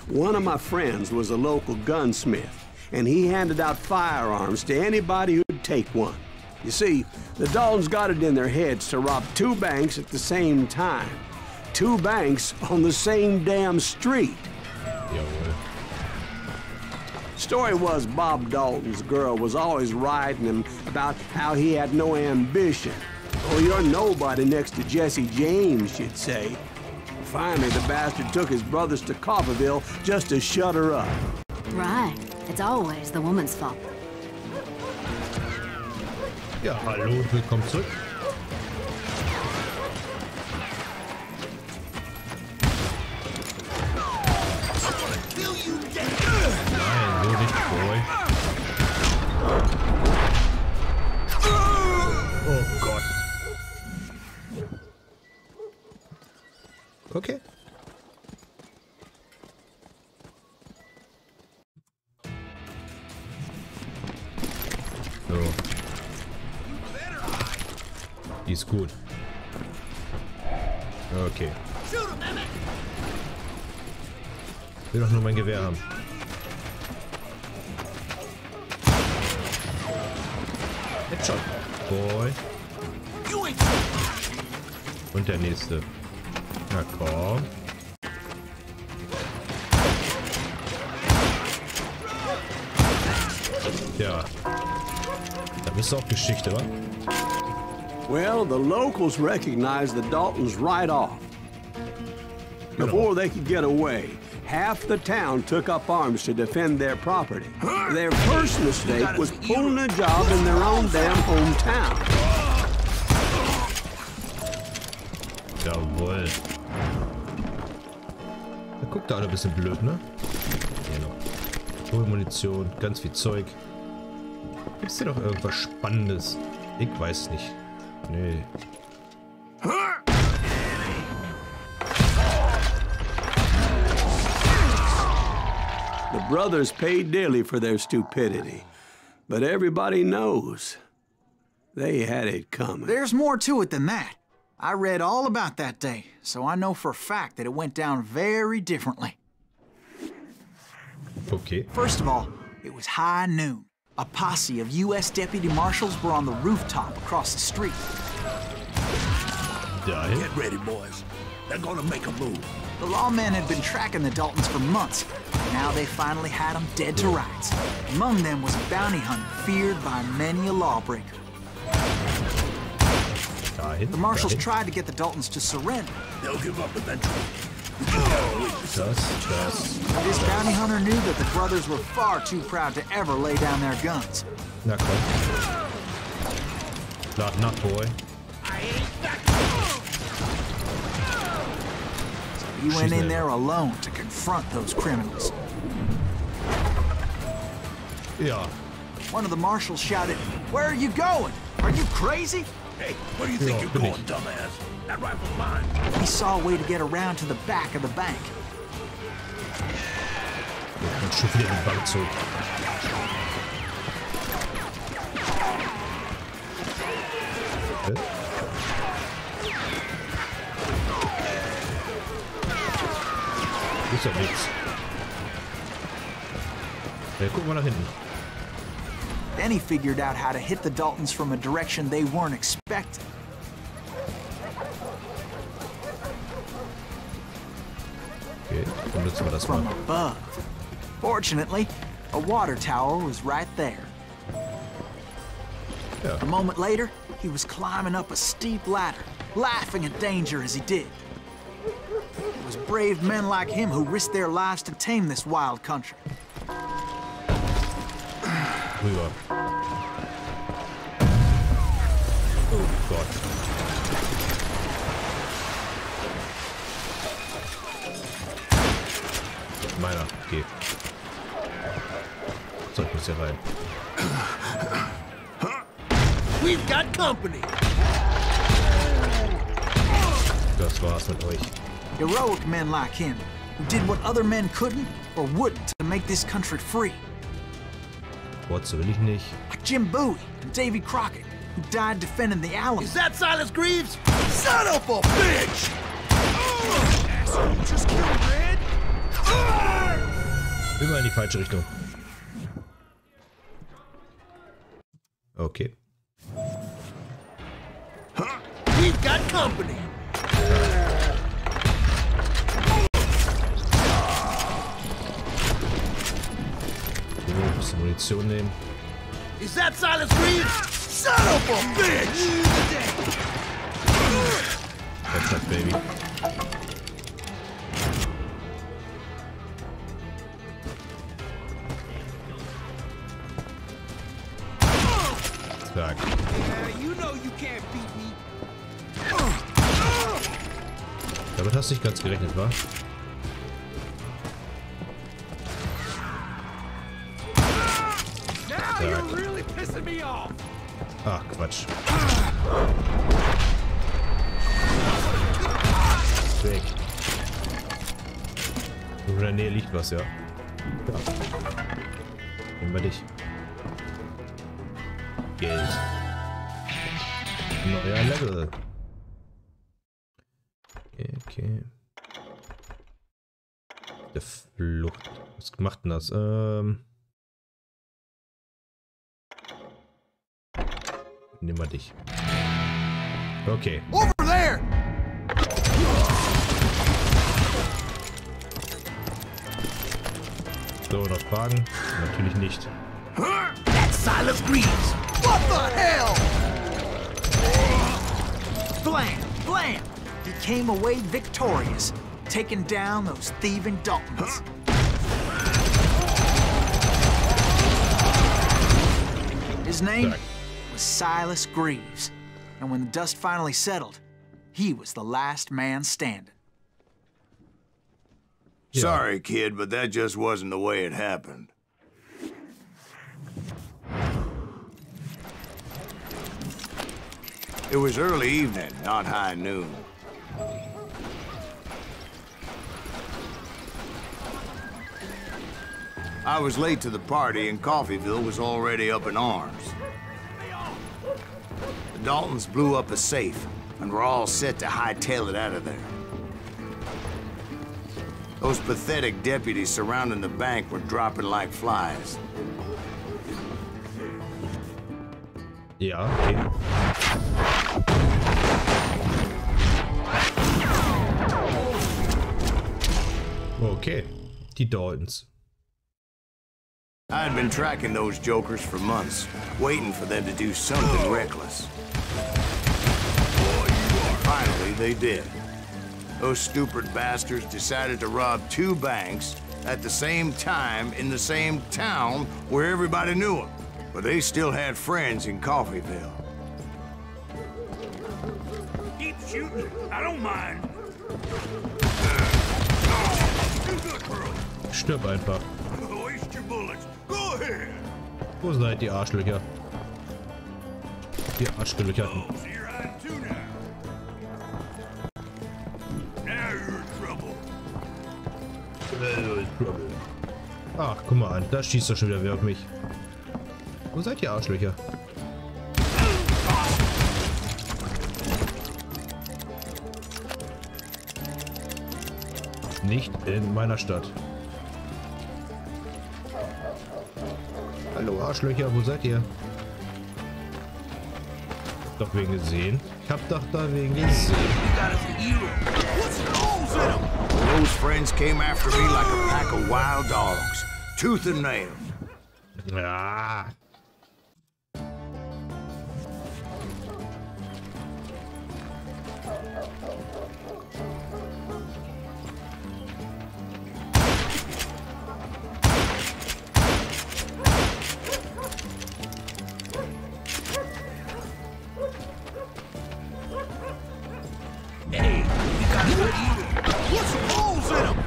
One of my friends was a local gunsmith, and he handed out firearms to anybody who'd take one. You see, the Daltons got it in their heads to rob 2 banks at the same time. 2 banks on the same damn street. Jawohl. Story was Bob Dalton's girl was always riding him about how he had no ambition. Oh, you're nobody next to Jesse James, she'd say. Finally, the bastard took his brothers to Coffeyville just to shut her up. Right. It's always the woman's fault. Ja, hallo und willkommen zurück. Nein, so nicht, Boy. Oh Gott. Okay. So. Die ist gut. Okay. Ich will doch nur mein Gewehr haben. Headshot. Boy. Und der nächste. Na komm. Ja. Da bist du auch Geschichte, wa? Well, the locals recognized the Daltons right off. Before they could get away, half the town took up arms to defend their property. Their first mistake was pulling a job in their own damn hometown. Jawohl. Da guckt da alle ein bisschen blöd, ne? Genau. Hohe Munition, ganz viel Zeug. Gibt's hier noch irgendwas Spannendes? Ich weiß nicht. Nee. The brothers paid dearly for their stupidity, but everybody knows they had it coming. There's more to it than that. I read all about that day, so I know for a fact that it went down very differently. Okay. First of all, it was high noon. A posse of U.S. deputy marshals were on the rooftop across the street. Dahin. Get ready, boys. They're gonna make a move. The lawmen had been tracking the Daltons for months. Now they finally had them dead to rights. Among them was a bounty hunter feared by many a lawbreaker. Dahin. The marshals Dahin. tried to get the Daltons to surrender. They'll give up eventually. Das. This bounty hunter knew that the brothers were far too proud to ever lay down their guns. Na komm. Lad nach, Boy. He went in there alone to confront those criminals. Ja. One of the marshals shouted, "Where are you going? Are you crazy?" Hey, where do you think Ja, you're bin going, ich. dumbass? That rifle's mine. He saw a way to get around to the back of the bank. Und schon wieder den Bank zurück. Ist ja nichts. Ja, gucken wir nach hinten. Then he figured out how to hit the Daltons from a direction they weren't expecting. Okay, dann nutzen wir das From mal. above. Fortunately, a water tower was right there. Ja. A moment later, he was climbing up a steep ladder, laughing at danger as he did. It was brave men like him who risked their lives to tame this wild country. Rüber. Oh Gott. Meiner, okay. So, ich muss hier rein. We've got company. Das war's mit euch. Heroic men like him, who did what other men couldn't or wouldn't to make this country free. Wurzel will ich nicht. Like Jim Bowie and Davy Crockett, who died defending the Alamo. Is that Silas Greaves? Son of a bitch! Asshole, just killed Red? Immer in die falsche Richtung. Okay. We've got company. Ein bisschen Munition nehmen. Is that Silas Greaves? Son of a bitch! Headshot, Baby. Zack. You know you can't beat me. Damit hast du nicht ganz gerechnet, wa? Now you're really pissing me off. Ach, Quatsch. Weg. In der Nähe liegt was, ja. Nehmen wir dich. Geld. Neuer Level. Okay. Der Flucht. Was macht denn das? Nehmen wir dich. Okay. Over there! So, noch Fragen? Natürlich nicht. That's Silas Greaves. What the hell? Blam! Blam! He came away victorious, taking down those thieving Daltons. His name Zack. was Silas Greaves, and when the dust finally settled, he was the last man standing. Ja. Sorry, kid, but that just wasn't the way it happened. It was early evening, not high noon. I was late to the party, and Coffeyville was already up in arms. The Daltons blew up a safe, and were all set to hightail it out of there. Those pathetic deputies surrounding the bank were dropping like flies. Ja, okay. Okay, die Daltons. I had been tracking those jokers for months, waiting for them to do something reckless. Finally, they did. Those stupid bastards decided to rob 2 banks at the same time in the same town where everybody knew them. But they still had friends in Coffeyville. Keep shooting. I don't mind. Too good, Pearl. Stirb einfach. Waste your bullets. Go ahead. Wo seid ihr Arschlöcher? Die Arschgelöcherten. Oh, so you're hiding too now. Now you're in trouble. Ach, guck mal an. Da schießt doch schon wieder wer auf mich. Wo seid ihr Arschlöcher? Nicht in meiner Stadt. Hallo Arschlöcher, wo seid ihr? Doch wen gesehen? Ich hab doch da wen gesehen. You got us a hero. What's the holes in him? Those friends came after me like a pack of wild dogs, tooth and nail. Ah. Hey, you got us a hero. What's the holes in him?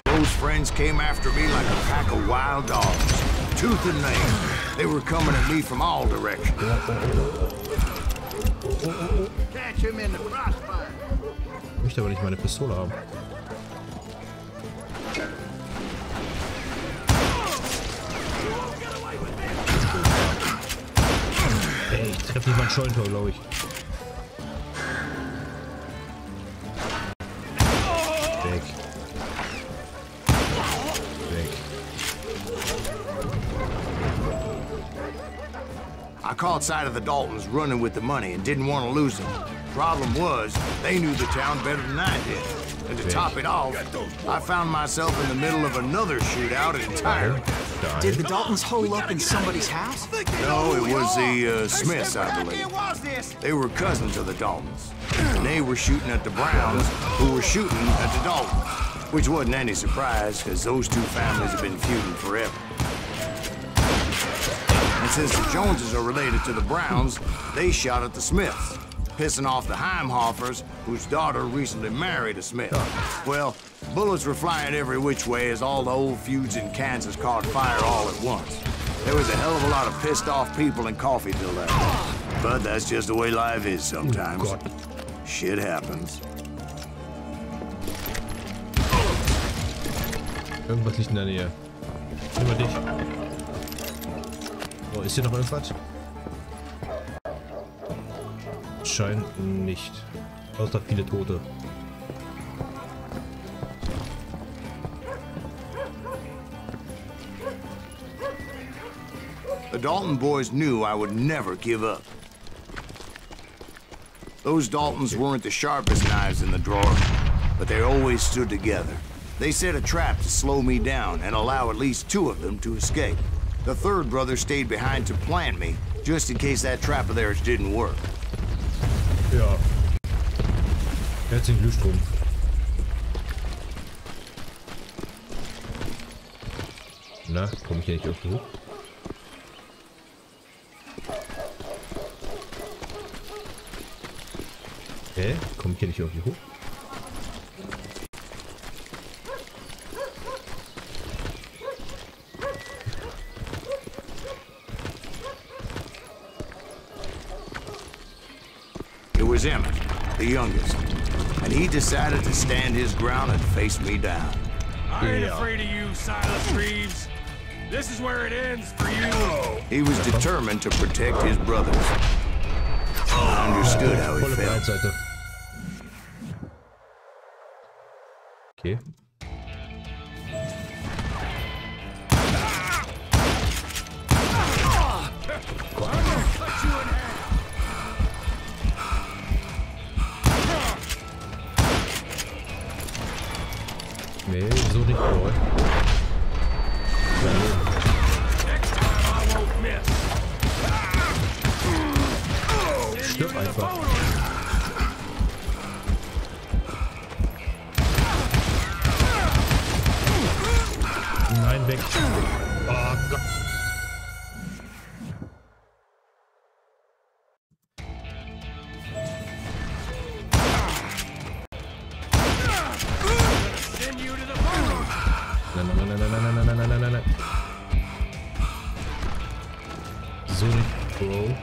Those friends came after me like a pack of wild dogs, tooth and nail. They were coming at me from all directions. Catch him in the crossfire. Ich möchte aber nicht meine Pistole haben. Ey, ich treffe nicht mein Scheunentor, glaube ich. Weg. Weg. caught sight of the Daltons running with the money and didn't want to lose them. Problem was, they knew the town better than I did. And to top it off, I found myself in the middle of another shootout entirely. Did the Daltons hole up in somebody's house? No, it was the Smiths, I believe. They were cousins of the Daltons. And they were shooting at the Browns, who were shooting at the Daltons. Which wasn't any surprise, because those two families have been feuding forever. And since the Joneses are related to the Browns, they shot at the Smiths, pissing off the Heimhoffers, whose daughter recently married a Smith. Well, bullets were flying every which way as all the old feuds in Kansas caught fire all at once. There was a hell of a lot of pissed off people in Coffeeville that day. But that's just the way life is sometimes. Shit happens. Irgendwas liegt in der Nähe. Über dich. Oh, ist hier noch irgendwas? Scheint nicht. Außer viele Tote. The Dalton boys knew I would never give up. Those Daltons weren't the sharpest knives in the drawer, but they always stood together. They set a trap to slow me down and allow at least two of them to escape. The third brother stayed behind to plant me, just in case that trap of theirs didn't work. Ja. Herzlichen Glühstrom. Na, komme ich hier nicht irgendwie hoch? Hä? Komme ich hier nicht irgendwie hoch? It was Emmett, the youngest, and he decided to stand his ground and face me down. I ain't afraid of you, Silas Reeves. This is where it ends for you. He was determined to protect his brothers. I understood how he felt. Okay. Nee, so nicht vor. Stirb einfach. Nein, weg. Oh Gott. Nein. So nicht, Bro.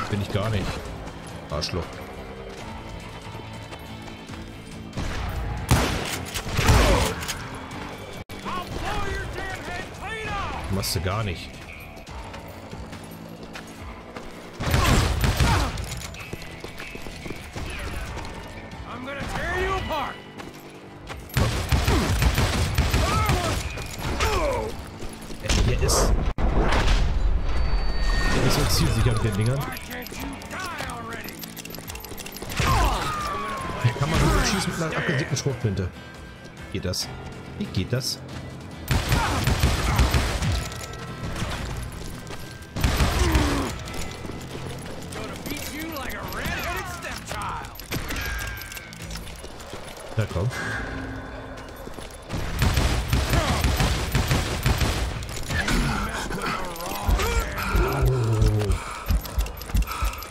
Bin ich gar nicht. Arschloch. Machst du gar nicht. Der ist so zielsicher mit den Dingern. Kann man nur schießen mit einer abgesägten Schrotflinte. Geht das? Wie geht das? Na komm.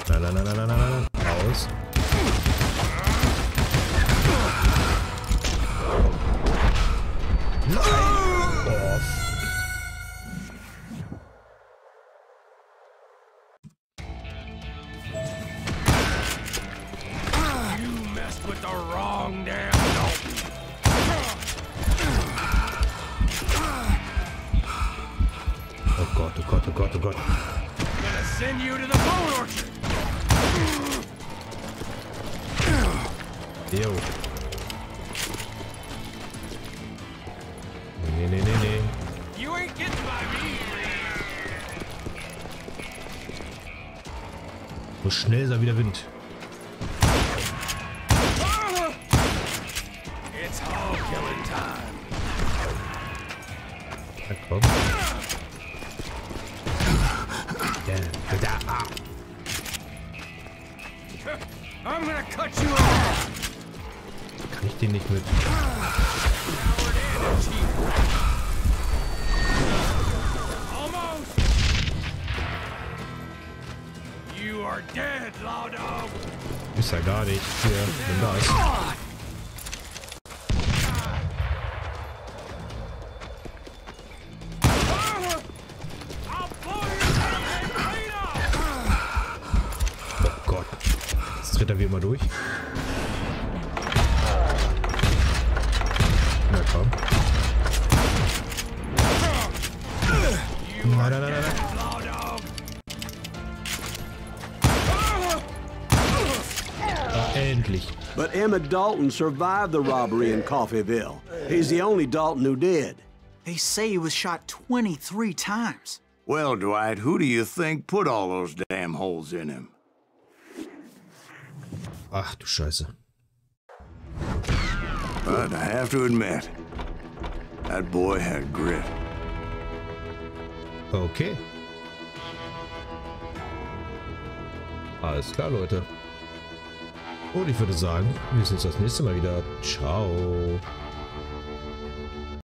Nein. Aus. Oh Gott. Gonna send you to the bone orchard. Jo. Nee. You ain't getting my So schnell sei wieder Wind. It's all killing time. Na komm. I'm gonna cut you off. Kann ich den nicht mit? Almost. You are dead, law dog. Ist ja gar nicht. Hier, wenn da ist. I'll blow your head clean off. Oh Gott. Jetzt tritt er wie immer durch. Na komm. Nein, nein, nein, nein. Law dog. Endlich. But Emmett Dalton survived the robbery in Coffeyville. He's the only Dalton who did. They say he was shot 23 times. Well, Dwight, who do you think put all those damn holes in him? Ach du Scheiße. But I have to admit, that boy had grit. Okay. Alles klar, Leute. Und ich würde sagen, wir sehen uns das nächste Mal wieder. Ciao.